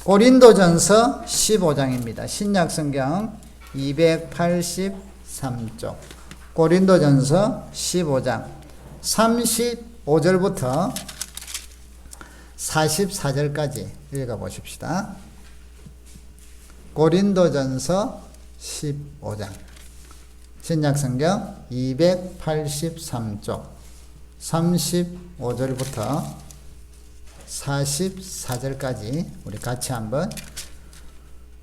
고린도전서 15장입니다. 신약성경 283쪽 고린도전서 15장 35절부터 44절까지 읽어보십시다. 고린도전서 15장 신약성경 283쪽 35절부터 44절까지 우리 같이 한번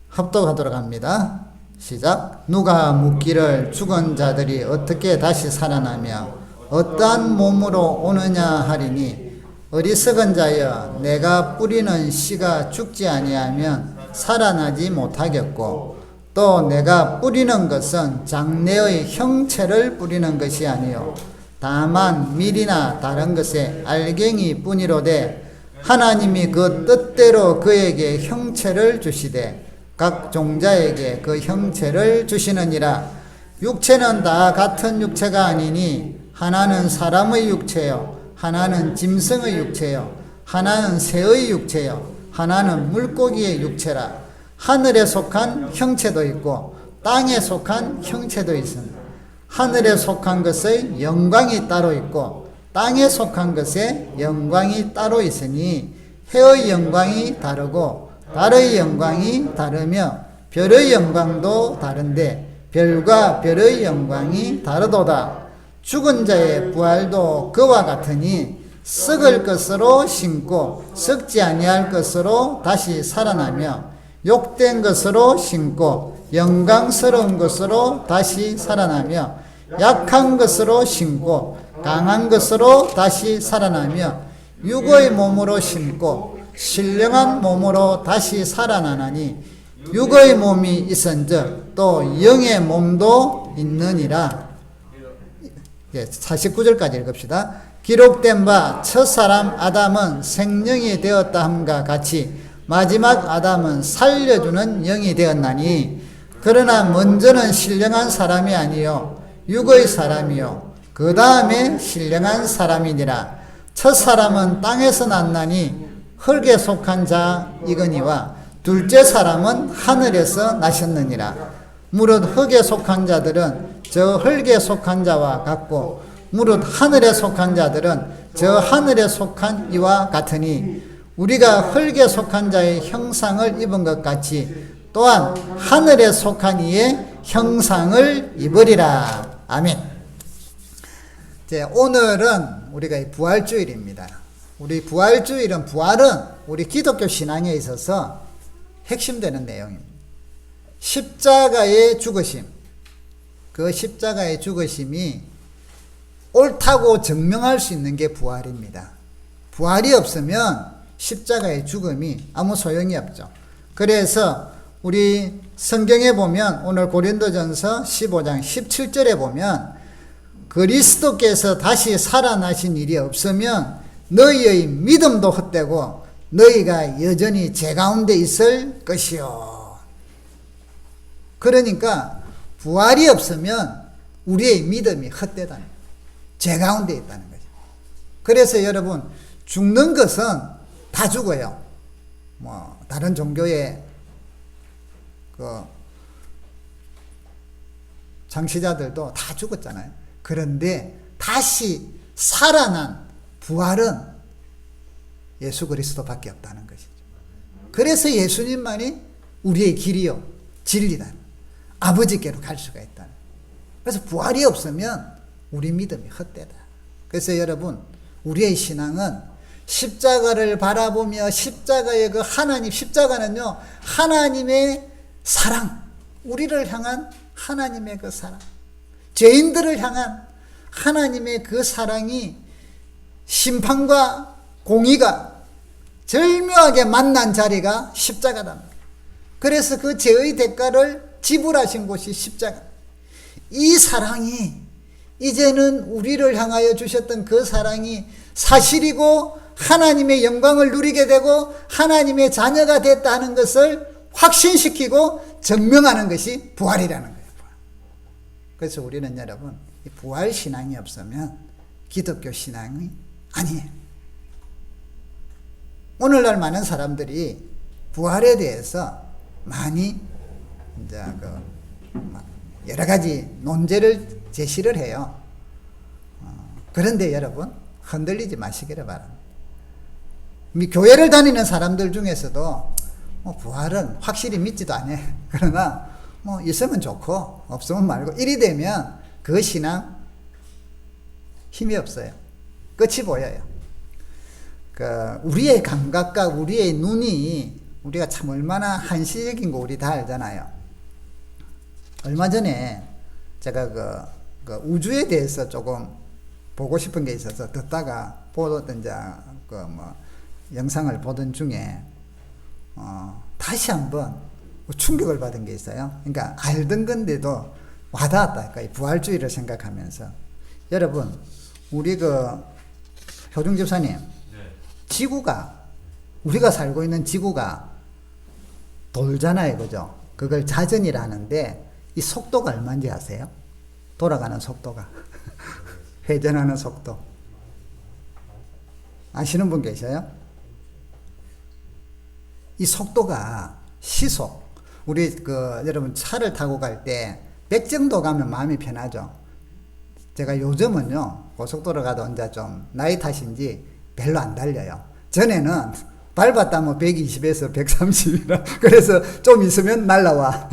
합독하도록 합니다. 시작. 누가 묻기를 죽은 자들이 어떻게 다시 살아나며 어떠한 몸으로 오느냐 하리니 어리석은 자여 내가 뿌리는 씨가 죽지 아니하면 살아나지 못하겠고 또 내가 뿌리는 것은 장래의 형체를 뿌리는 것이 아니요 다만 밀이나 다른 것의 알갱이 뿐이로되 하나님이 그 뜻대로 그에게 형체를 주시되 각 종자에게 그 형체를 주시느니라. 육체는 다 같은 육체가 아니니 하나는 사람의 육체요 하나는 짐승의 육체요 하나는 새의 육체요 하나는 물고기의 육체라. 하늘에 속한 형체도 있고 땅에 속한 형체도 있습니다. 하늘에 속한 것의 영광이 따로 있고 땅에 속한 것에 영광이 따로 있으니 해의 영광이 다르고 달의 영광이 다르며 별의 영광도 다른데 별과 별의 영광이 다르도다. 죽은 자의 부활도 그와 같으니 썩을 것으로 심고 썩지 아니할 것으로 다시 살아나며 욕된 것으로 심고 영광스러운 것으로 다시 살아나며 약한 것으로 심고 강한 것으로 다시 살아나며 육의 몸으로 심고 신령한 몸으로 다시 살아나나니 육의 몸이 있은즉 또 영의 몸도 있느니라. 49절까지 읽읍시다. 기록된 바 첫사람 아담은 생명이 되었다 함과 같이 마지막 아담은 살려주는 영이 되었나니 그러나 먼저는 신령한 사람이 아니요 육의 사람이요 그 다음에 신령한 사람이니라. 첫사람은 땅에서 났나니 흙에 속한 자이거니와 둘째 사람은 하늘에서 나셨느니라. 무릇 흙에 속한 자들은 저 흙에 속한 자와 같고 무릇 하늘에 속한 자들은 저 하늘에 속한 이와 같으니 우리가 흙에 속한 자의 형상을 입은 것 같이 또한 하늘에 속한 이의 형상을 입으리라. 아멘. 오늘은 우리가 부활주일입니다. 우리 부활주일은 부활은 우리 기독교 신앙에 있어서 핵심되는 내용입니다. 십자가의 죽으심, 그 십자가의 죽으심이 옳다고 증명할 수 있는 게 부활입니다. 부활이 없으면 십자가의 죽음이 아무 소용이 없죠. 그래서 우리 성경에 보면 오늘 고린도전서 15장 17절에 보면 그리스도께서 다시 살아나신 일이 없으면 너희의 믿음도 헛되고 너희가 여전히 죄 가운데 있을 것이요. 그러니까 부활이 없으면 우리의 믿음이 헛되다는 거예요. 죄 가운데 있다는 거죠. 그래서 여러분 죽는 것은 다 죽어요. 다른 종교의 창시자들도 다 죽었잖아요. 그런데 다시 살아난 부활은 예수 그리스도밖에 없다는 것이죠. 그래서 예수님만이 우리의 길이요 진리다. 아버지께로 갈 수가 있다. 그래서 부활이 없으면 우리 믿음이 헛되다. 그래서 여러분 우리의 신앙은 십자가를 바라보며 십자가의 그 하나님, 십자가는요 하나님의 사랑, 우리를 향한 하나님의 그 사랑, 죄인들을 향한 하나님의 그 사랑이 심판과 공의가 절묘하게 만난 자리가 십자가다. 그래서 그 죄의 대가를 지불하신 곳이 십자가. 이 사랑이 이제는 우리를 향하여 주셨던 그 사랑이 사실이고 하나님의 영광을 누리게 되고 하나님의 자녀가 됐다는 것을 확신시키고 증명하는 것이 부활이라는 거예요. 그래서 우리는 여러분 부활 신앙이 없으면 기독교 신앙이 아니에요. 오늘날 많은 사람들이 부활에 대해서 많이 이제 여러 가지 논제를 제시를 해요. 그런데 여러분 흔들리지 마시기를 바랍니다. 교회를 다니는 사람들 중에서도 부활은 확실히 믿지도 않아. 그러나 있으면 좋고 없으면 말고 이리 되면 그 신앙 힘이 없어요. 끝이 보여요. 우리의 감각과 우리의 눈이 우리가 참 얼마나 한시적인 거 우리 다 알잖아요. 얼마 전에 제가 우주에 대해서 조금 보고 싶은 게 있어서 듣다가 보던 영상을 보던 중에 다시 한번 충격을 받은 게 있어요. 그러니까 알던 건데도 와닿았다. 그러니까 부활주의를 생각하면서 여러분 우리 효중 집사님 네. 지구가 우리가 살고 있는 지구가 돌잖아요, 그죠? 그걸 자전이라는데 이 속도가 얼마인지 아세요? 돌아가는 속도가 회전하는 속도 아시는 분 계셔요? 이 속도가 시속 우리 여러분 차를 타고 갈 때 100 정도 가면 마음이 편하죠. 제가 요즘은요 고속도로 가도 이제 좀 나이 탓인지 별로 안 달려요. 전에는 밟았다면 120에서 130이라 그래서 좀 있으면 날라와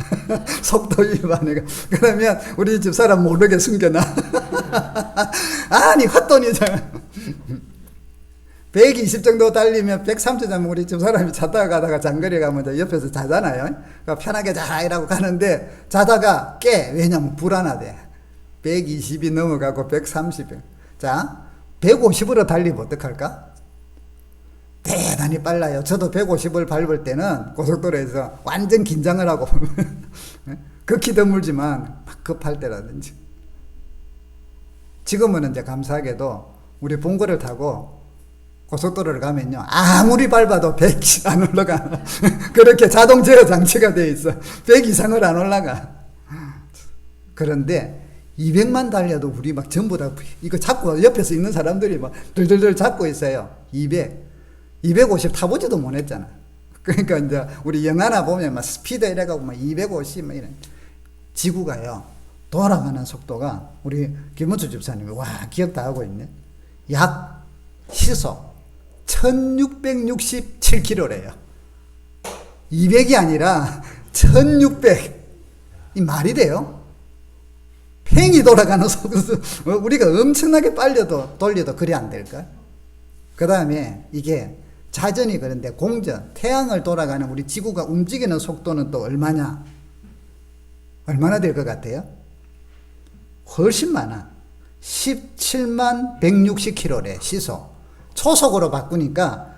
속도 위반이가 그러면 우리 집사람 모르게 숨겨놔 아니 헛돈이잖아. 120 정도 달리면 130 자면 우리 집사람이 자다가 가다가 장거리 가면 옆에서 자잖아요. 그러니까 편하게 자 이라고 가는데 자다가 깨. 왜냐면 불안하대. 120이 넘어가고 130. 자, 150으로 달리면 어떡할까? 대단히 빨라요. 저도 150을 밟을 때는 고속도로에서 완전 긴장을 하고 극히 드물지만 막 급할 때라든지. 지금은 이제 감사하게도 우리 봉고를 타고 고속도로를 가면요 아무리 밟아도 100 안 올라가. 그렇게 자동 제어 장치가 돼 있어. 100 이상을 안 올라가. 그런데 200만 달려도 우리 막 전부 다 이거 잡고 옆에서 있는 사람들이 막 들들들 잡고 있어요. 250 타보지도 못했잖아. 그러니까 이제 우리 영화나 보면 막 스피드 이래가고 막 250 막 이런. 지구가요 돌아가는 속도가 우리 김문수 집사님이 와 기억 다 하고 있네. 약 시속 1667km래요. 200이 아니라 1600. 이 말이 돼요? 팽이 돌아가는 속도 우리가 엄청나게 돌려도 그리 안 될까? 그 다음에 이게 자전이 그런데 공전, 태양을 돌아가는 우리 지구가 움직이는 속도는 또 얼마냐? 얼마나 될 것 같아요? 훨씬 많아. 17만 160km래 시속. 초속으로 바꾸니까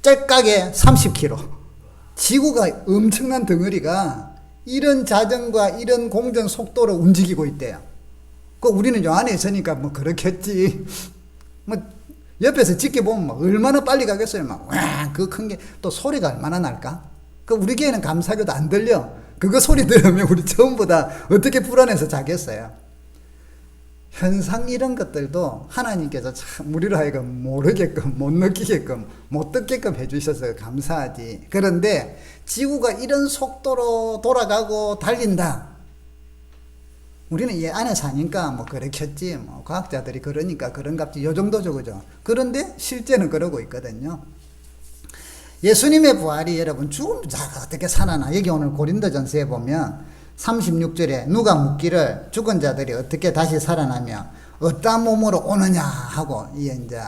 짤깍에 30km. 지구가 엄청난 덩어리가 이런 자전과 이런 공전 속도로 움직이고 있대요. 우리는 요 안에 있으니까 뭐 그렇겠지. 뭐 옆에서 지켜보면 막 얼마나 빨리 가겠어요. 막 와, 그 큰 게 또 소리가 얼마나 날까? 우리 교회는 감사하게도 안 들려. 그거 소리 들으면 우리 전부 다 어떻게 불안해서 자겠어요. 현상 이런 것들도 하나님께서 참 우리로 하여금 모르게끔 못 느끼게끔 못 듣게끔 해주셔서 감사하지. 그런데 지구가 이런 속도로 돌아가고 달린다. 우리는 이 안에 사니까 뭐 그렇겠지. 뭐 과학자들이 그러니까 그런갑지. 요 정도죠, 그죠? 그런데 실제는 그러고 있거든요. 예수님의 부활이 여러분 죽은 자가 어떻게 살아나? 여기 오늘 고린도전서에 보면 36절에 누가 묻기를 죽은 자들이 어떻게 다시 살아나며 어떠한 몸으로 오느냐 하고 이제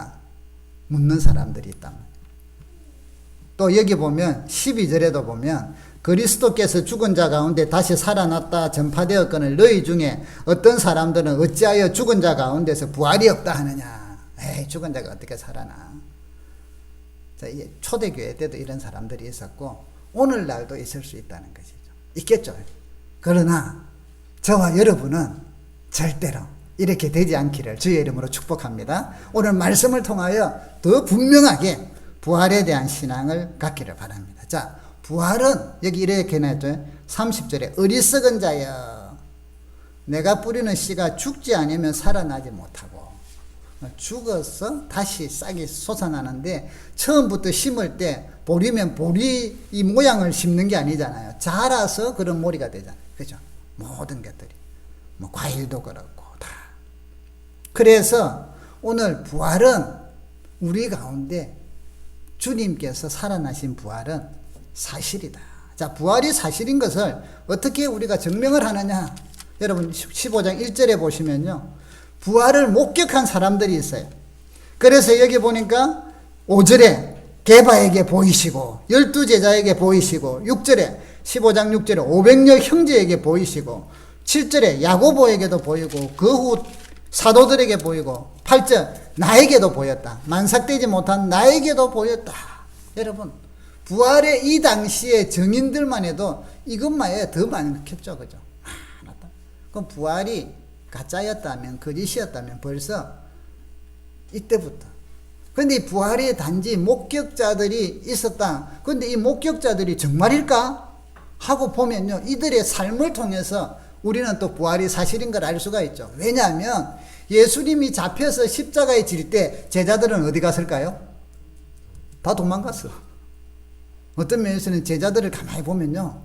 묻는 사람들이 있다. 또 여기 보면 12절에도 보면 그리스도께서 죽은 자 가운데 다시 살아났다 전파되었거늘 너희 중에 어떤 사람들은 어찌하여 죽은 자 가운데서 부활이 없다 하느냐. 에이, 죽은 자가 어떻게 살아나. 자, 초대교회 때도 이런 사람들이 있었고 오늘날도 있을 수 있다는 것이죠. 있겠죠. 그러나 저와 여러분은 절대로 이렇게 되지 않기를 주의 이름으로 축복합니다. 오늘 말씀을 통하여 더 분명하게 부활에 대한 신앙을 갖기를 바랍니다. 자, 부활은 여기 이렇게 나왔죠. 30절에 어리석은 자여 내가 뿌리는 씨가 죽지 않으면 살아나지 못하고 죽어서 다시 싹이 솟아나는데 처음부터 심을 때 보리면 보리 이 모양을 심는 게 아니잖아요. 자라서 그런 모리가 되잖아요. 그죠? 모든 것들이. 뭐 과일도 그렇고 다. 그래서 오늘 부활은 우리 가운데 주님께서 살아나신 부활은 사실이다. 자, 부활이 사실인 것을 어떻게 우리가 증명을 하느냐? 여러분 15장 1절에 보시면요. 부활을 목격한 사람들이 있어요. 그래서 여기 보니까 5절에 게바에게 보이시고 12제자에게 보이시고 6절에 15장 6절에 500여 형제에게 보이시고 7절에 야고보에게도 보이고 그 후 사도들에게 보이고 8절 나에게도 보였다. 만삭되지 못한 나에게도 보였다. 여러분 부활의 이 당시에 증인들만 해도 이것만 해도 더 많겠죠. 그죠? 그럼 부활이 가짜였다면 거짓이었다면 벌써 이때부터. 그런데 이 부활이 단지 목격자들이 있었다. 그런데 이 목격자들이 정말일까? 하고 보면요. 이들의 삶을 통해서 우리는 또 부활이 사실인 걸 알 수가 있죠. 왜냐하면 예수님이 잡혀서 십자가에 질 때 제자들은 어디 갔을까요? 다 도망갔어. 어떤 면에서는 제자들을 가만히 보면요.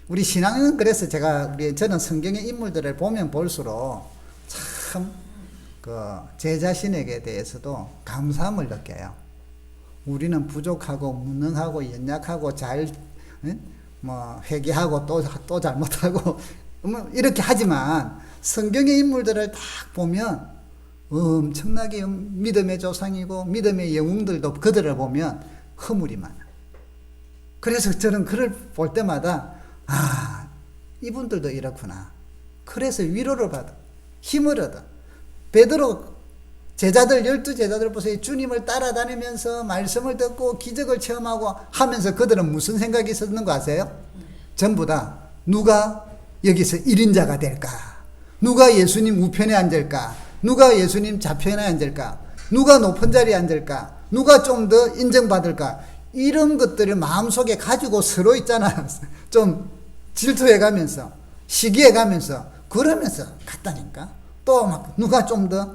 우리 신앙은 그래서 저는 성경의 인물들을 보면 볼수록 참 제 자신에게 대해서도 감사함을 느껴요. 우리는 부족하고 무능하고 연약하고 회개하고 또 잘못하고 이렇게 하지만 성경의 인물들을 딱 보면 엄청나게 믿음의 조상이고 믿음의 영웅들도 그들을 보면 허물이 많아. 그래서 저는 그를 볼 때마다 이분들도 이렇구나. 그래서 위로를 받아. 힘을 얻어. 베드로 제자들 12제자들 보세요. 주님을 따라다니면서 말씀을 듣고 기적을 체험하고 하면서 그들은 무슨 생각이 있었는 거 아세요? 전부 다 누가 여기서 1인자가 될까? 누가 예수님 우편에 앉을까? 누가 예수님 좌편에 앉을까? 누가 높은 자리에 앉을까? 누가 좀 더 인정받을까? 이런 것들을 마음속에 가지고 서로 있잖아요. 좀 질투해가면서 시기해가면서 그러면서 갔다니까. 또 막 누가 좀 더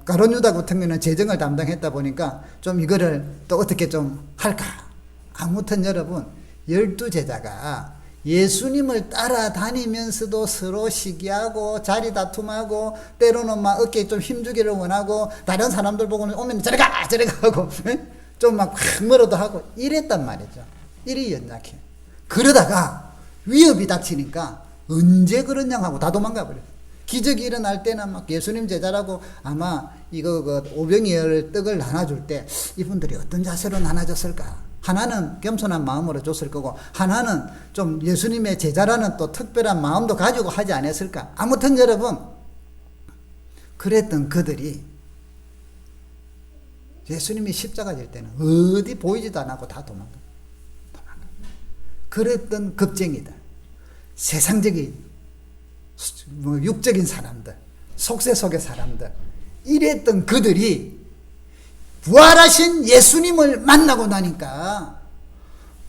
가룟 유다 같은 경우는 재정을 담당했다 보니까 좀 이거를 또 어떻게 좀 할까. 아무튼 여러분 12제자가 예수님을 따라다니면서도 서로 시기하고 자리 다툼하고 때로는 막 어깨에 좀 힘주기를 원하고 다른 사람들 보고는 오면 저리 가 하고 좀 막 멀어도 하고 이랬단 말이죠. 이리 연약해. 그러다가 위협이 닥치니까 언제 그러냐 하고 다 도망가 버려. 기적이 일어날 때는 막 예수님 제자라고 아마 이거 5병이어를 떡을 나눠줄 때 이분들이 어떤 자세로 나눠줬을까? 하나는 겸손한 마음으로 줬을 거고 하나는 좀 예수님의 제자라는 또 특별한 마음도 가지고 하지 않았을까? 아무튼 여러분 그랬던 그들이 예수님이 십자가 질 때는 어디 보이지도 않고 다 도망가. 그랬던 겁쟁이들, 세상적인 육적인 사람들, 속세 속의 사람들 이랬던 그들이 부활하신 예수님을 만나고 나니까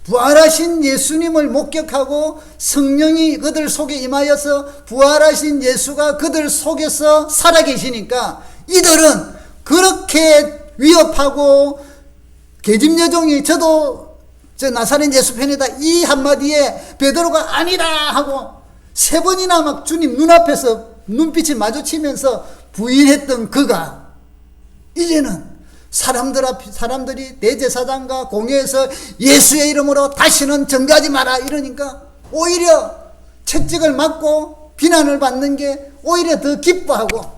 부활하신 예수님을 목격하고 성령이 그들 속에 임하여서 부활하신 예수가 그들 속에서 살아계시니까 이들은 그렇게 위협하고 계집여종이 저도 저 나사렛 예수 편이다 이 한마디에 베드로가 아니다 하고 3번이나 막 주님 눈앞에서 눈빛이 마주치면서 부인했던 그가 이제는 사람들이 대제사장과 공회에서 예수의 이름으로 다시는 전가하지 마라 이러니까 오히려 채찍을 맞고 비난을 받는 게 오히려 더 기뻐하고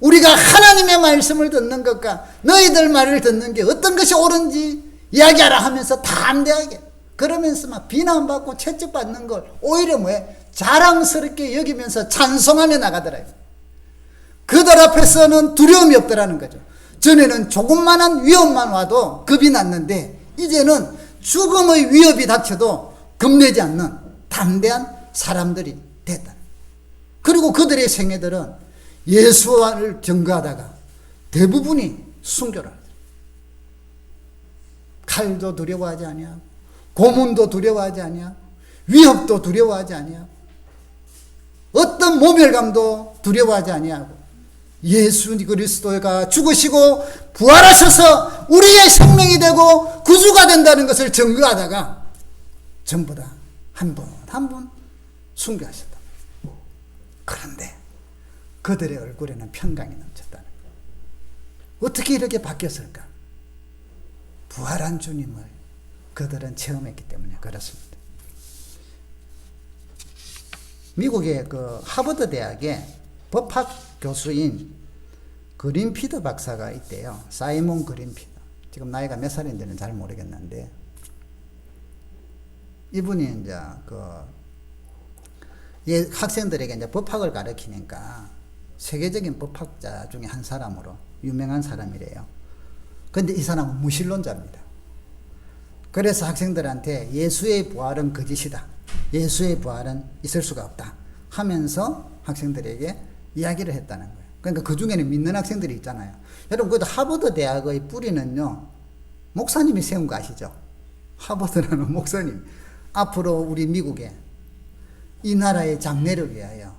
우리가 하나님의 말씀을 듣는 것과 너희들 말을 듣는 게 어떤 것이 옳은지 이야기하라 하면서 담대하게 그러면서 막 비난받고 채찍받는 걸 오히려 자랑스럽게 여기면서 찬송하며 나가더라고요. 그들 앞에서는 두려움이 없더라는 거죠. 전에는 조금만한 위협만 와도 겁이 났는데 이제는 죽음의 위협이 닥쳐도 겁내지 않는 담대한 사람들이 됐다. 그리고 그들의 생애들은 예수를 증거하다가 대부분이 순교를 하더라. 칼도 두려워하지 아니하고 고문도 두려워하지 아니하고 위협도 두려워하지 아니하고 어떤 모멸감도 두려워하지 아니하고 예수 그리스도가 죽으시고 부활하셔서 우리의 생명이 되고 구주가 된다는 것을 증거하다가 전부 다 한 분 한 분 순교하셨다. 그런데 그들의 얼굴에는 평강이 넘쳤다는 거예요. 어떻게 이렇게 바뀌었을까? 부활한 주님을 그들은 체험했기 때문에 그렇습니다. 미국의 그 하버드 대학의 법학 교수인 그린피드 박사가 있대요. 사이먼 그린피드. 지금 나이가 몇 살인지는 잘 모르겠는데, 이분이 이제 학생들에게 이제 법학을 가르치니까 세계적인 법학자 중에 한 사람으로 유명한 사람이래요. 근데 이 사람은 무신론자입니다. 그래서 학생들한테 예수의 부활은 거짓이다, 예수의 부활은 있을 수가 없다 하면서 학생들에게 이야기를 했다는 거예요. 그러니까 그 중에는 믿는 학생들이 있잖아요. 여러분, 그래도 하버드 대학의 뿌리는요, 목사님이 세운 거 아시죠? 하버드라는 목사님. 앞으로 우리 미국에 이 나라의 장래를 위하여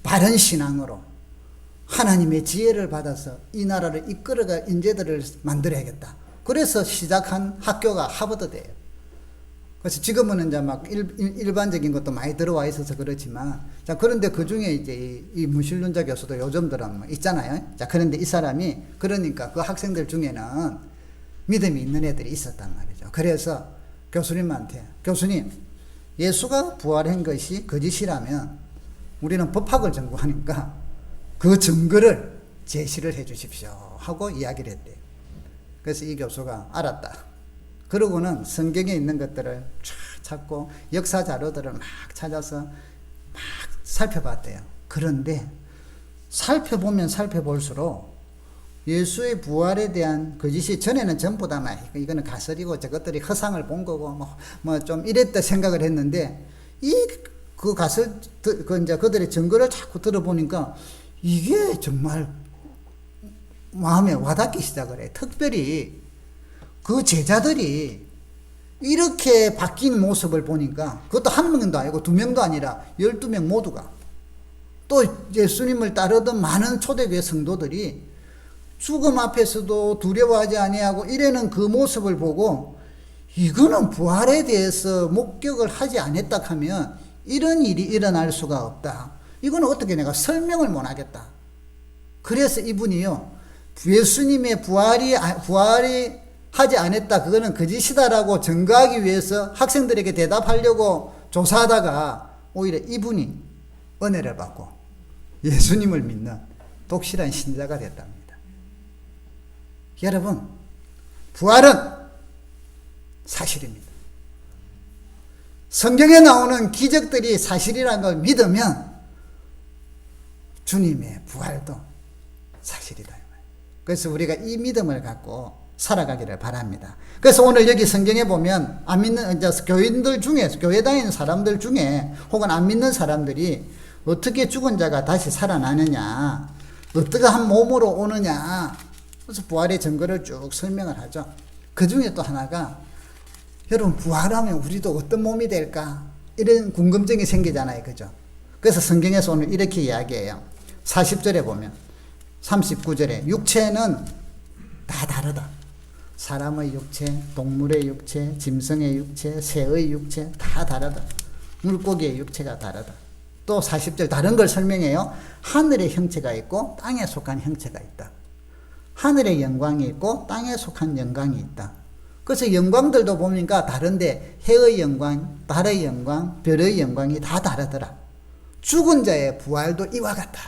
바른 신앙으로 하나님의 지혜를 받아서 이 나라를 이끌어갈 인재들을 만들어야겠다. 그래서 시작한 학교가 하버드대예요. 그래서 지금은 이제 막 일반적인 것도 많이 들어와 있어서 그렇지만, 자, 그런데 그 중에 이제 이 무신론자 교수도 요즘 들어 있잖아요. 자, 그런데 이 사람이, 그러니까 그 학생들 중에는 믿음이 있는 애들이 있었단 말이죠. 그래서 교수님한테, 교수님, 예수가 부활한 것이 거짓이라면 우리는 법학을 전공하니까 그 증거를 제시를 해 주십시오 하고 이야기를 했대요. 그래서 이 교수가 알았다. 그러고는 성경에 있는 것들을 찾고 역사 자료들을 막 찾아서 막 살펴봤대요. 그런데 살펴보면 살펴볼수록 예수의 부활에 대한 거짓이, 전에는 전부 다 막 이거는 가설이고 저것들이 허상을 본 거고 뭐 좀 이랬다 생각을 했는데, 그 가설, 이제 그들의 증거를 자꾸 들어보니까 이게 정말 마음에 와닿기 시작을 해. 특별히 그 제자들이 이렇게 바뀐 모습을 보니까, 그것도 한 명도 아니고 두 명도 아니라 12명 모두가, 또 예수님을 따르던 많은 초대교회 성도들이 죽음 앞에서도 두려워하지 아니하고 이래는 그 모습을 보고, 이거는 부활에 대해서 목격을 하지 않았다 하면 이런 일이 일어날 수가 없다. 이거는 어떻게 내가 설명을 못 하겠다. 그래서 이분이요, 예수님의 부활이 하지 않았다, 그거는 거짓이다라고 증거하기 위해서 학생들에게 대답하려고 조사하다가 오히려 이분이 은혜를 받고 예수님을 믿는 독실한 신자가 됐답니다. 여러분, 부활은 사실입니다. 성경에 나오는 기적들이 사실이라는 걸 믿으면 주님의 부활도 사실이다. 그래서 우리가 이 믿음을 갖고 살아가기를 바랍니다. 그래서 오늘 여기 성경에 보면 안 믿는 이제 교인들 중에, 교회 다니는 사람들 중에 혹은 안 믿는 사람들이 어떻게 죽은 자가 다시 살아나느냐, 어떻게 한 몸으로 오느냐, 그래서 부활의 증거를 쭉 설명을 하죠. 그 중에 또 하나가, 여러분, 부활하면 우리도 어떤 몸이 될까? 이런 궁금증이 생기잖아요. 그죠? 그래서 성경에서 오늘 이렇게 이야기해요. 40절에 보면, 39절에, 육체는 다 다르다. 사람의 육체, 동물의 육체, 짐승의 육체, 새의 육체 다 다르다. 물고기의 육체가 다르다. 또 40절 다른 걸 설명해요. 하늘의 형체가 있고 땅에 속한 형체가 있다. 하늘의 영광이 있고 땅에 속한 영광이 있다. 그래서 영광들도 보니까 다른데, 해의 영광, 달의 영광, 별의 영광이 다 다르더라. 죽은 자의 부활도 이와 같다.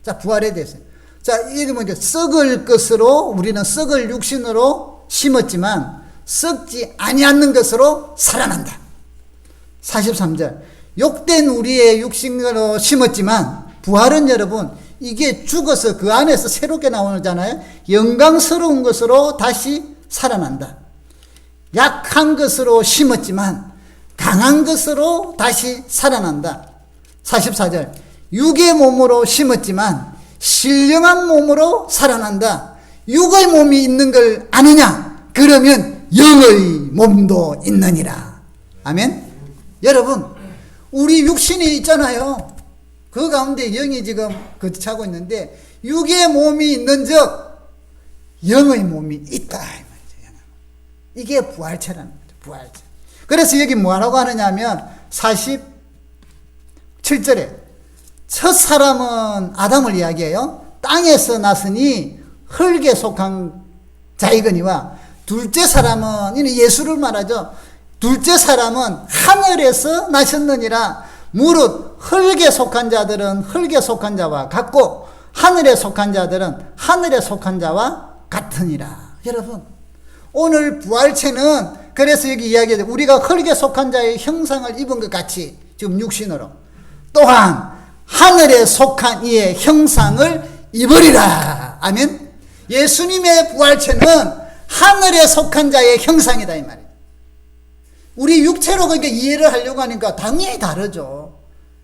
자, 부활에 대해서. 자, 이게 뭐죠? 썩을 것으로, 우리는 썩을 육신으로 심었지만 썩지 아니하는 것으로 살아난다. 43절. 욕된 우리의 육신으로 심었지만 부활은 여러분, 이게 죽어서 그 안에서 새롭게 나오잖아요. 영광스러운 것으로 다시 살아난다. 약한 것으로 심었지만 강한 것으로 다시 살아난다. 44절. 육의 몸으로 심었지만 신령한 몸으로 살아난다. 육의 몸이 있는 걸 아느냐? 그러면 영의 몸도 있느니라. 아멘. 여러분, 우리 육신이 있잖아요. 그 가운데 영이 지금 거치하고 있는데, 육의 몸이 있는 즉 영의 몸이 있다. 이게 부활체라는 거죠. 부활체. 그래서 여기 뭐라고 하느냐 하면 47절에 첫 사람은 아담을 이야기해요. 땅에서 났으니 흙에 속한 자이거니와 둘째 사람은, 이는 예수를 말하죠. 둘째 사람은 하늘에서 나셨느니라. 무릇 흙에 속한 자들은 흙에 속한 자와 같고 하늘에 속한 자들은 하늘에 속한 자와 같으니라. 여러분, 오늘 부활체는 그래서 여기 이야기해요. 우리가 흙에 속한 자의 형상을 입은 것 같이 지금 육신으로 또한 하늘에 속한 이의 형상을 입으리라. 아멘. 예수님의 부활체는 하늘에 속한 자의 형상이다 이 말이에요. 우리 육체로 그러니까 이해를 하려고 하니까 당연히 다르죠.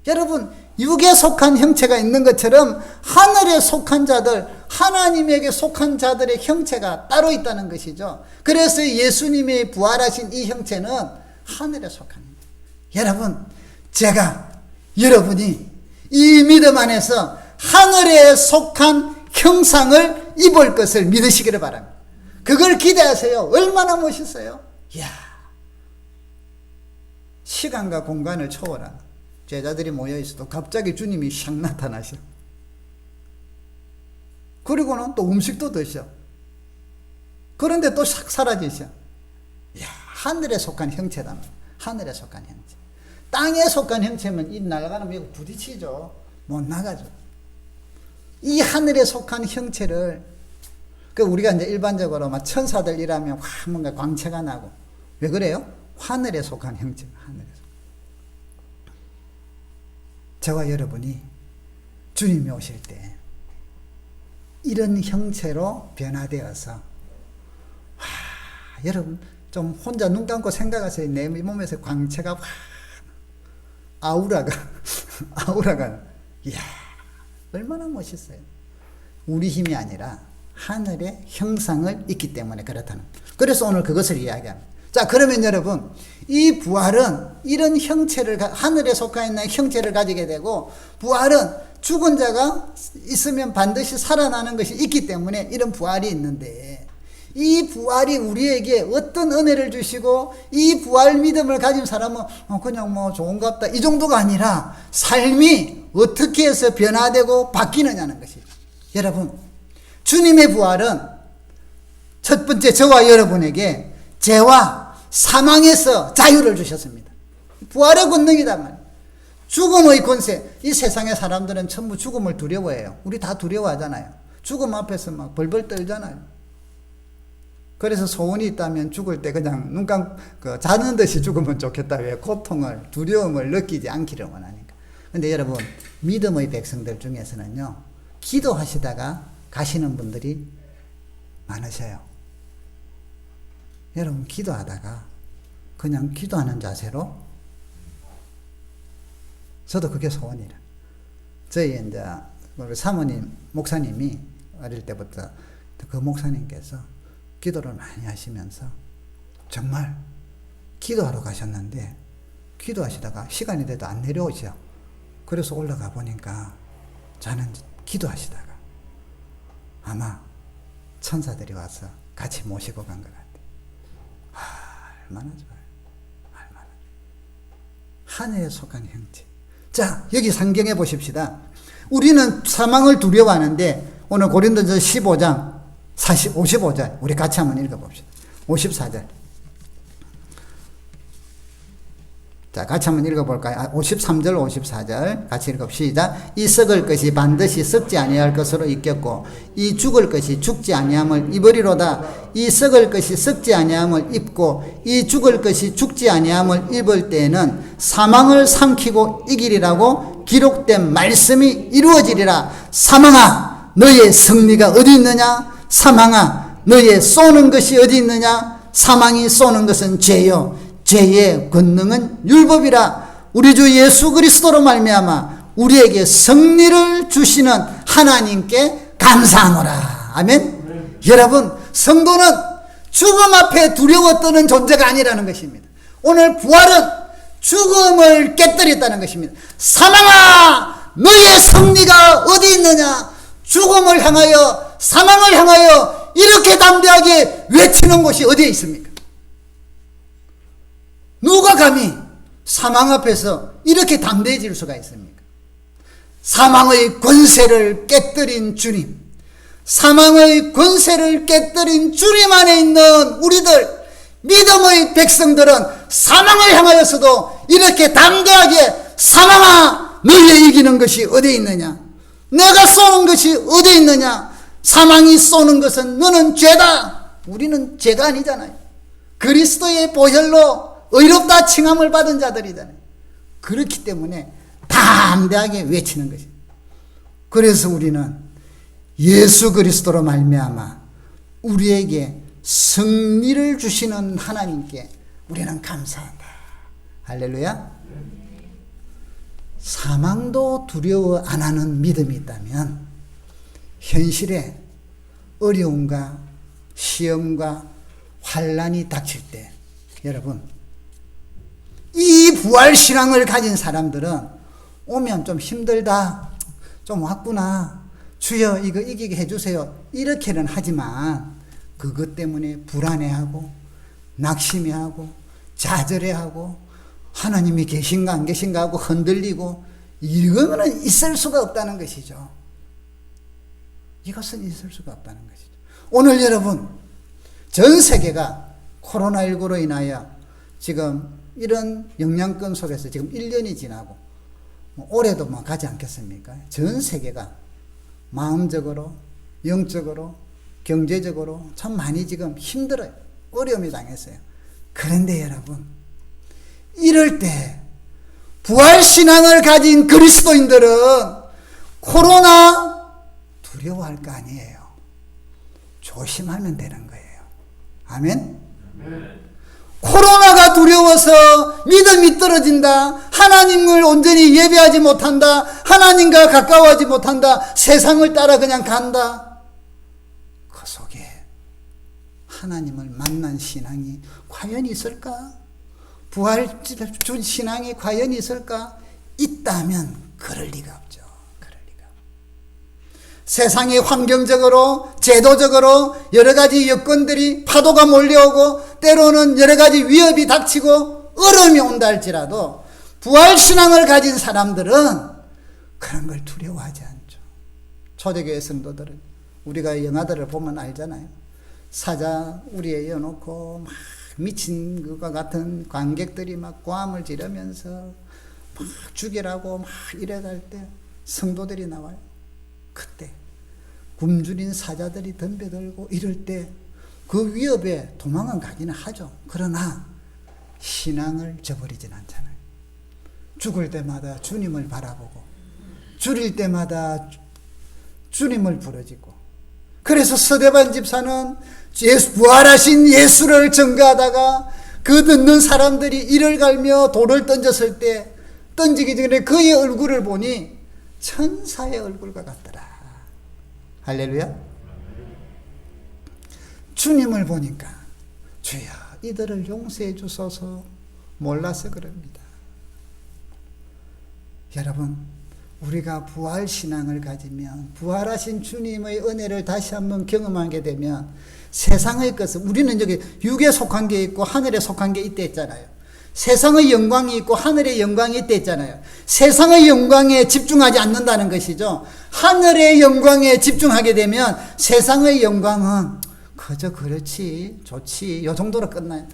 여러분, 육에 속한 형체가 있는 것처럼 하늘에 속한 자들, 하나님에게 속한 자들의 형체가 따로 있다는 것이죠. 그래서 예수님이 부활하신 이 형체는 하늘에 속한 형체. 여러분, 제가 여러분이 이 믿음 안에서 하늘에 속한 형상을 입을 것을 믿으시기를 바랍니다. 그걸 기대하세요. 얼마나 멋있어요. 이야, 시간과 공간을 초월한 제자들이 모여있어도 갑자기 주님이 샥 나타나셔. 그리고는 또 음식도 드셔. 그런데 또 샥 사라지셔. 이야, 하늘에 속한 형체다. 하늘에 속한 형체. 땅에 속한 형체면 이 날아가면 이거 부딪히죠. 못 나가죠. 이 하늘에 속한 형체를, 그 우리가 이제 일반적으로 막 천사들 일하면 뭔가 광채가 나고, 왜 그래요? 하늘에 속한 형체, 하늘에 속한. 저와 여러분이 주님이 오실 때 이런 형체로 변화되어서, 여러분 좀 혼자 눈 감고 생각하세요. 내 몸에서 광채가 아우라가 이야, 얼마나 멋있어요. 우리 힘이 아니라 하늘의 형상을 입기 때문에 그렇다는. 그래서 오늘 그것을 이야기합니다. 자, 그러면 여러분, 이 부활은 이런 형체를, 하늘에 속해 있는 형체를 가지게 되고, 부활은 죽은 자가 있으면 반드시 살아나는 것이 있기 때문에 이런 부활이 있는데, 이 부활이 우리에게 어떤 은혜를 주시고, 이 부활 믿음을 가진 사람은 그냥 뭐 좋은갑다 이 정도가 아니라 삶이 어떻게 해서 변화되고 바뀌느냐는 것이죠. 여러분, 주님의 부활은 첫 번째 저와 여러분에게 죄와 사망에서 자유를 주셨습니다. 부활의 권능이단 말이에요. 죽음의 권세. 이 세상의 사람들은 전부 죽음을 두려워해요. 우리 다 두려워하잖아요. 죽음 앞에서 막 벌벌 떨잖아요. 그래서 소원이 있다면 죽을 때 그냥 눈 감고 자는 듯이 죽으면 좋겠다. 왜? 고통을, 두려움을 느끼지 않기를 원하니까. 근데 여러분, 믿음의 백성들 중에서는요, 기도하시다가 가시는 분들이 많으셔요. 여러분, 기도하다가 그냥 기도하는 자세로, 저도 그게 소원이라. 저희 이제 사모님, 목사님이 어릴 때부터 그 목사님께서 기도를 많이 하시면서 정말 기도하러 가셨는데, 기도하시다가 시간이 돼도 안 내려오죠. 그래서 올라가 보니까 저는 기도하시다가 아마 천사들이 와서 같이 모시고 간 것 같아요. 얼마나 좋아요. 얼마나. 하늘에 속한 형체. 자, 여기 성경에 보십시다. 우리는 사망을 두려워하는데, 오늘 고린도전서 15장 55절 우리 같이 한번 읽어봅시다. 54절. 자, 같이 한번 읽어볼까요? 53절, 54절 같이 읽읍시다. 이 썩을 것이 반드시 썩지 아니할 것으로 있겠고, 이 죽을 것이 죽지 아니함을 입으리로다. 이 썩을 것이 썩지 아니함을 입고, 이 죽을 것이 죽지 아니함을 입을 때에는 사망을 삼키고 이기리라고 기록된 말씀이 이루어지리라. 사망아, 너의 승리가 어디 있느냐? 사망아, 너의 쏘는 것이 어디 있느냐? 사망이 쏘는 것은 죄요, 죄의 권능은 율법이라. 우리 주 예수 그리스도로 말미암아 우리에게 승리를 주시는 하나님께 감사하노라. 아멘. 여러분, 성도는 죽음 앞에 두려워 떠는 존재가 아니라는 것입니다. 오늘 부활은 죽음을 깨뜨렸다는 것입니다. 사망아, 너의 승리가 어디 있느냐? 죽음을 향하여, 사망을 향하여 이렇게 담대하게 외치는 곳이 어디에 있습니까? 누가 감히 사망 앞에서 이렇게 담대해질 수가 있습니까? 사망의 권세를 깨뜨린 주님, 사망의 권세를 깨뜨린 주님 안에 있는 우리들, 믿음의 백성들은 사망을 향하여서도 이렇게 담대하게 사망아 너희의 이기는 것이 어디에 있느냐, 내가 쏘는 것이 어디에 있느냐, 사망이 쏘는 것은 너는 죄다. 우리는 죄가 아니잖아요. 그리스도의 보혈로 의롭다 칭함을 받은 자들이잖아요. 그렇기 때문에 담대하게 외치는 것이죠. 그래서 우리는 예수 그리스도로 말미암아 우리에게 승리를 주시는 하나님께 우리는 감사한다. 할렐루야. 사망도 두려워 안 하는 믿음이 있다면 현실에 어려움과 시험과 환난이 닥칠 때, 여러분, 이 부활신앙을 가진 사람들은 오면 좀 힘들다, 좀 왔구나, 주여 이거 이기게 해주세요, 이렇게는 하지만 그것 때문에 불안해하고 낙심해하고 좌절해하고 하나님이 계신가 안 계신가 하고 흔들리고, 이거는 있을 수가 없다는 것이죠. 이것은 있을 수가 없다는 것이죠. 오늘 여러분, 전 세계가 코로나19로 인하여 지금 이런 영향권 속에서 지금 1년이 지나고 올해도 뭐 가지 않겠습니까? 전 세계가 마음적으로, 영적으로, 경제적으로 참 많이 지금 힘들어요. 어려움이 당했어요. 그런데 여러분, 이럴 때 부활신앙을 가진 그리스도인들은 코로나 두려워할 거 아니에요. 조심하면 되는 거예요. 아멘? 코로나가 두려워서 믿음이 떨어진다, 하나님을 온전히 예배하지 못한다, 하나님과 가까워하지 못한다, 세상을 따라 그냥 간다. 그 속에 하나님을 만난 신앙이 과연 있을까? 부활주 신앙이 과연 있을까? 있다면 그럴 리가 없죠. 그럴 리가. 세상이 환경적으로, 제도적으로 여러 가지 여건들이 파도가 몰려오고 때로는 여러 가지 위협이 닥치고 어려움이 온다 할지라도 부활신앙을 가진 사람들은 그런 걸 두려워하지 않죠. 초대교회 성도들은 우리가 영화들을 보면 알잖아요. 사자 우리에 이어놓고 막 미친 것과 같은 관객들이 막 고함을 지르면서 막 죽이라고 막 이래갈 때 성도들이 나와요. 그때 굶주린 사자들이 덤벼들고 이럴 때 그 위협에 도망은 가기는 하죠. 그러나 신앙을 저버리진 않잖아요. 죽을 때마다 주님을 바라보고 줄일 때마다 주님을 부르짖고. 그래서 서대반 집사는 부활하신 예수를 증거하다가 그 듣는 사람들이 이를 갈며 돌을 던졌을 때 던지기 전에 그의 얼굴을 보니 천사의 얼굴과 같더라. 할렐루야. 주님을 보니까 주여 이들을 용서해 주소서 몰라서 그럽니다. 여러분, 우리가 부활신앙을 가지면 부활하신 주님의 은혜를 다시 한번 경험하게 되면 세상의 것은, 우리는 여기 육에 속한 게 있고 하늘에 속한 게 있다 했잖아요. 세상의 영광이 있고 하늘의 영광이 있다 했잖아요. 세상의 영광에 집중하지 않는다는 것이죠. 하늘의 영광에 집중하게 되면 세상의 영광은 그저 그렇지 좋지 요 정도로 끝나요.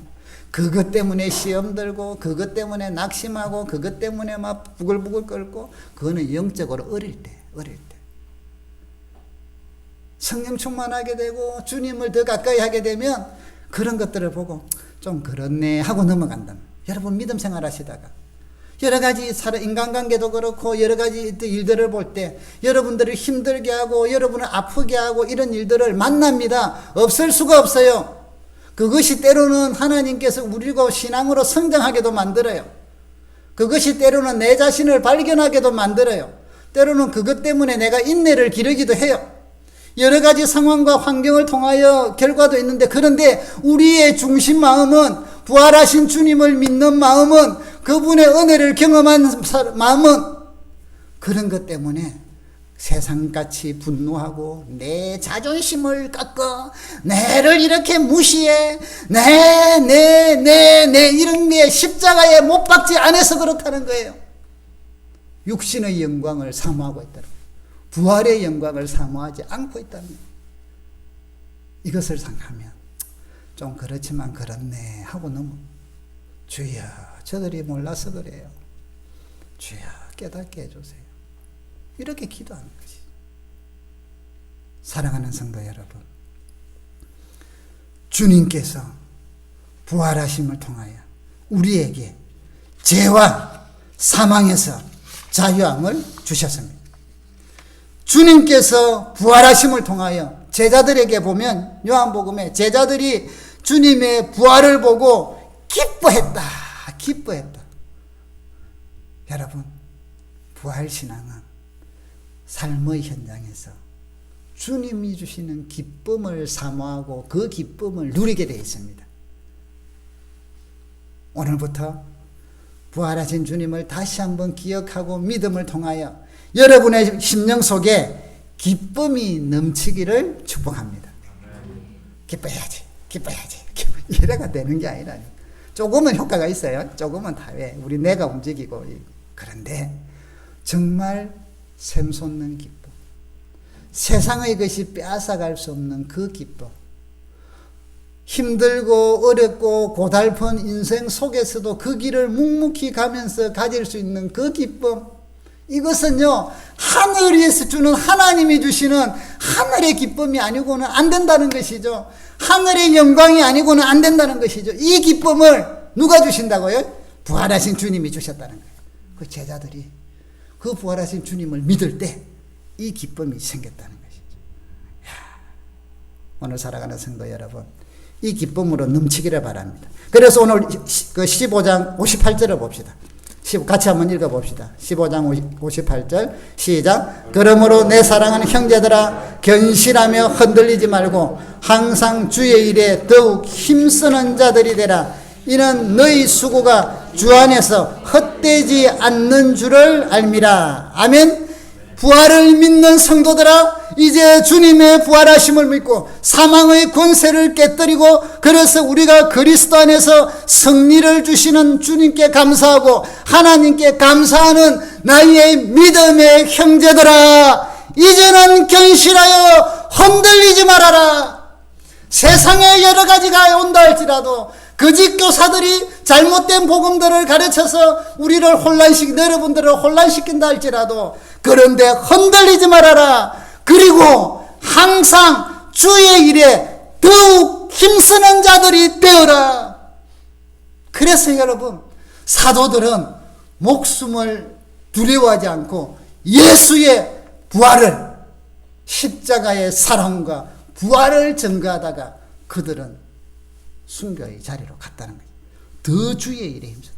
그것 때문에 시험 들고 그것 때문에 낙심하고 그것 때문에 막 부글부글 끓고, 그거는 영적으로 어릴 때 성령 충만하게 되고 주님을 더 가까이 하게 되면 그런 것들을 보고 좀 그렇네 하고 넘어간다. 여러분, 믿음 생활 하시다가 여러 가지 인간관계도 그렇고 여러 가지 일들을 볼 때 여러분들을 힘들게 하고 여러분을 아프게 하고 이런 일들을 만납니다. 없을 수가 없어요. 그것이 때로는 하나님께서 우리가 신앙으로 성장하게도 만들어요. 그것이 때로는 내 자신을 발견하게도 만들어요. 때로는 그것 때문에 내가 인내를 기르기도 해요. 여러 가지 상황과 환경을 통하여 결과도 있는데, 그런데 우리의 중심 마음은, 부활하신 주님을 믿는 마음은, 그분의 은혜를 경험한 마음은 그런 것 때문에 세상같이 분노하고 내 자존심을 깎아 내를 이렇게 무시해 내 이런 게 십자가에 못 박지 않아서 그렇다는 거예요. 육신의 영광을 사모하고 있다는 거예요. 부활의 영광을 사모하지 않고 있다는 거예요. 이것을 생각하면 좀 그렇지만 그렇네 하고 넘어. 주여, 저들이 몰라서 그래요. 주여, 깨닫게 해주세요. 이렇게 기도하는 것이. 사랑하는 성도 여러분, 주님께서 부활하심을 통하여 우리에게 죄와 사망에서 자유함을 주셨습니다. 주님께서 부활하심을 통하여 제자들에게 보면 요한복음에 제자들이 주님의 부활을 보고 기뻐했다. 여러분, 부활신앙은 삶의 현장에서 주님이 주시는 기쁨을 사모하고 그 기쁨을 누리게 되어 있습니다. 오늘부터 부활하신 주님을 다시 한번 기억하고 믿음을 통하여 여러분의 심령 속에 기쁨이 넘치기를 축복합니다. 기뻐야지. 이래가 되는 게 아니라니. 조금은 효과가 있어요. 조금은 다 왜 우리 뇌가 움직이고. 그런데 정말 샘솟는 기쁨, 세상의 것이 빼앗아갈 수 없는 그 기쁨, 힘들고 어렵고 고달픈 인생 속에서도 그 길을 묵묵히 가면서 가질 수 있는 그 기쁨, 이것은요 하늘에서 주는 하나님이 주시는 하늘의 기쁨이 아니고는 안 된다는 것이죠. 하늘의 영광이 아니고는 안 된다는 것이죠. 이 기쁨을 누가 주신다고요? 부활하신 주님이 주셨다는 거예요. 그 제자들이 그 부활하신 주님을 믿을 때 이 기쁨이 생겼다는 것이죠. 오늘 살아가는 성도 여러분, 이 기쁨으로 넘치기를 바랍니다. 그래서 오늘 그 15장 58절을 봅시다. 같이 한번 읽어봅시다. 15장 58절 시작. 그러므로 내 사랑하는 형제들아, 견실하며 흔들리지 말고 항상 주의 일에 더욱 힘쓰는 자들이 되라. 이는 너희 수고가 주 안에서 헛되지 않는 줄을 알미라. 아멘. 부활을 믿는 성도들아, 이제 주님의 부활하심을 믿고 사망의 권세를 깨뜨리고, 그래서 우리가 그리스도 안에서 승리를 주시는 주님께 감사하고 하나님께 감사하는 나의 믿음의 형제들아, 이제는 견실하여 흔들리지 말아라. 세상에 여러 가지가 온다 할지라도, 거짓 교사들이 잘못된 복음들을 가르쳐서 우리를 여러분들을 혼란시킨다 할지라도, 그런데 흔들리지 말아라. 그리고 항상 주의 일에 더욱 힘쓰는 자들이 되어라. 그래서 여러분, 사도들은 목숨을 두려워하지 않고 예수의 부활을, 십자가의 사랑과 부활을 증거하다가 그들은 순교의 자리로 갔다는 거예요. 더 주의 일에 힘써.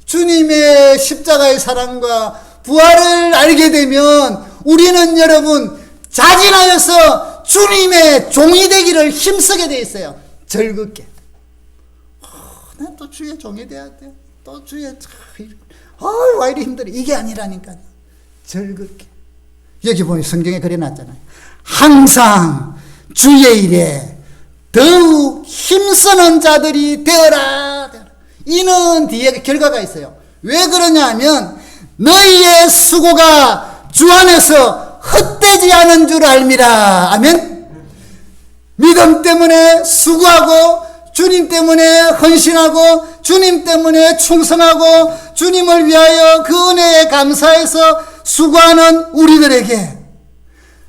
주님의 십자가의 사랑과 부활을 알게 되면 우리는 여러분 자진하여서 주님의 종이 되기를 힘쓰게 돼 있어요. 즐겁게. 난 또 주의 종이 돼야 돼. 또 주의 왜 이리 힘들어. 이게 아니라니까요. 즐겁게. 여기 보니 성경에 그려놨잖아요. 항상 주의 일에 더욱 힘쓰는 자들이 되어라. 이는 뒤에 결과가 있어요. 왜 그러냐 하면 너희의 수고가 주 안에서 헛되지 않은 줄 알미라. 아멘. 믿음 때문에 수고하고 주님 때문에 헌신하고 주님 때문에 충성하고 주님을 위하여 그 은혜에 감사해서 수고하는 우리들에게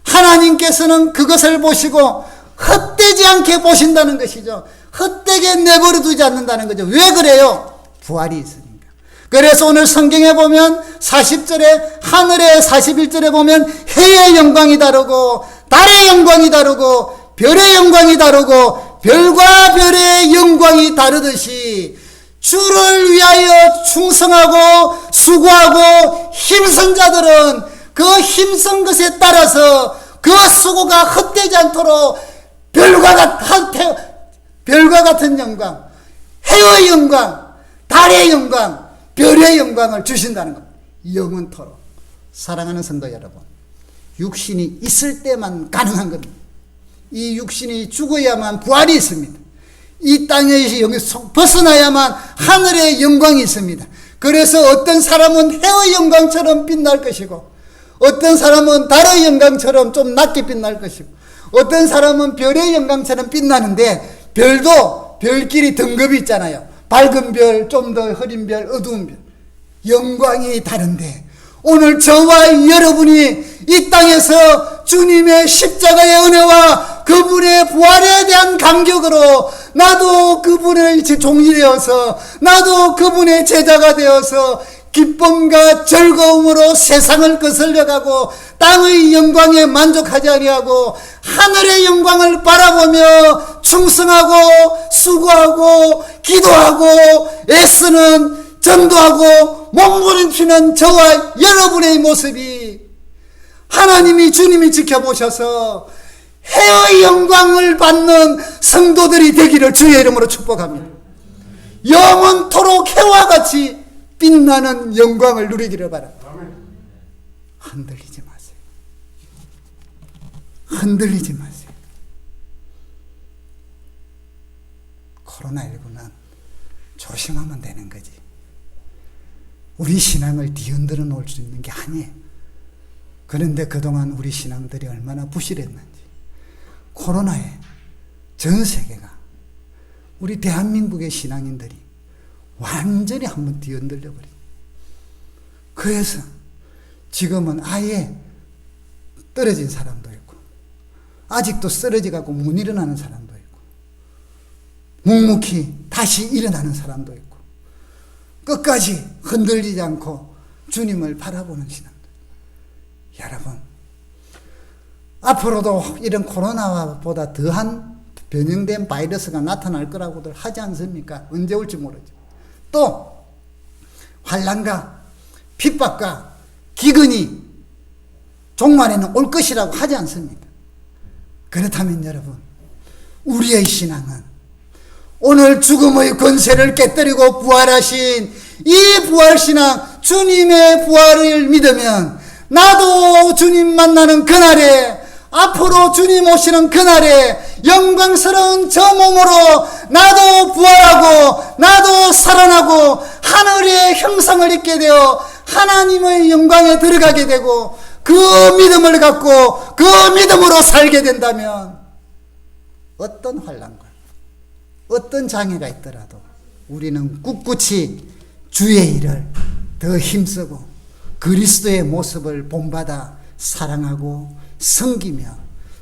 하나님께서는 그것을 보시고 헛되지 않게 보신다는 것이죠. 헛되게 내버려 두지 않는다는 거죠. 왜 그래요? 부활이 있으니까. 그래서 오늘 성경에 보면 40절에 하늘의 41절에 보면 해의 영광이 다르고 달의 영광이 다르고 별의 영광이 다르고 별과 별의 영광이 다르듯이 주를 위하여 충성하고 수고하고 힘쓴 자들은 그 힘쓴 것에 따라서 그 수고가 헛되지 않도록 별과 같은 영광, 해의 영광, 달의 영광, 별의 영광을 주신다는 것. 영원토록. 사랑하는 성도 여러분, 육신이 있을 때만 가능한 겁니다. 이 육신이 죽어야만 부활이 있습니다. 이 땅에서 여기서 벗어나야만 하늘의 영광이 있습니다. 그래서 어떤 사람은 해의 영광처럼 빛날 것이고, 어떤 사람은 달의 영광처럼 좀 낮게 빛날 것이고, 어떤 사람은 별의 영광처럼 빛나는데, 별도 별끼리 등급이 있잖아요. 밝은 별, 좀 더 흐린 별, 어두운 별. 영광이 다른데, 오늘 저와 여러분이 이 땅에서 주님의 십자가의 은혜와 그분의 부활에 대한 감격으로 나도 그분의 종이 되어서, 나도 그분의 제자가 되어서 기쁨과 즐거움으로 세상을 거슬려가고 땅의 영광에 만족하지 아니하고 하늘의 영광을 바라보며 충성하고 수고하고 기도하고 애쓰는, 전도하고 몸부림치는 저와 여러분의 모습이 하나님이, 주님이 지켜보셔서 해의 영광을 받는 성도들이 되기를 주의 이름으로 축복합니다. 영원토록 해와 같이 빛나는 영광을 누리기를 바랍니다. 흔들리지 마세요. 흔들리지 마세요. 코로나19는 조심하면 되는 거지. 우리 신앙을 뒤흔들어 놓을 수 있는 게 아니에요. 그런데 그동안 우리 신앙들이 얼마나 부실했는지. 코로나에 전 세계가, 우리 대한민국의 신앙인들이 완전히 한번 뒤흔들려 버린. 그래서 지금은 아예 떨어진 사람도 있고, 아직도 쓰러져 갖고 못 일어나는 사람도 있고, 묵묵히 다시 일어나는 사람도 있고, 끝까지 흔들리지 않고 주님을 바라보는 신앙들. 여러분, 앞으로도 이런 코로나보다 더한 변형된 바이러스가 나타날 거라고들 하지 않습니까? 언제 올지 모르죠. 또 환난과 핍박과 기근이 종말에는 올 것이라고 하지 않습니까? 그렇다면 여러분, 우리의 신앙은 오늘 죽음의 권세를 깨뜨리고 부활하신 이 부활신앙, 주님의 부활을 믿으면 나도 주님 만나는 그날에, 앞으로 주님 오시는 그날에 영광스러운 저 몸으로 나도 부활하고 나도 살아나고 하늘의 형상을 입게 되어 하나님의 영광에 들어가게 되고, 그 믿음을 갖고 그 믿음으로 살게 된다면 어떤 환난과 어떤 장애가 있더라도 우리는 꿋꿋이 주의 일을 더 힘쓰고 그리스도의 모습을 본받아 사랑하고 섬기며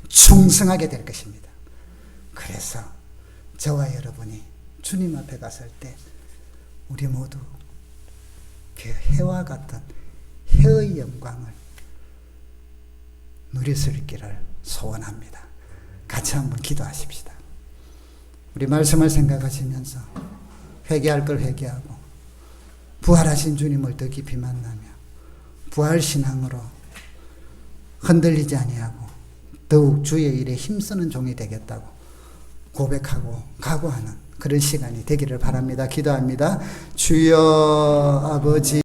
충성하게 될 것입니다. 그래서 저와 여러분이 주님 앞에 갔을 때 우리 모두 그 해와 같은 해의 영광을 누릴 수 있기를 소원합니다. 같이 한번 기도하십시다. 우리 말씀을 생각하시면서 회개할 걸 회개하고 부활하신 주님을 더 깊이 만나며 부활신앙으로 흔들리지 아니하고 더욱 주의 일에 힘쓰는 종이 되겠다고 고백하고 각오하는 그런 시간이 되기를 바랍니다. 기도합니다. 주여 아버지,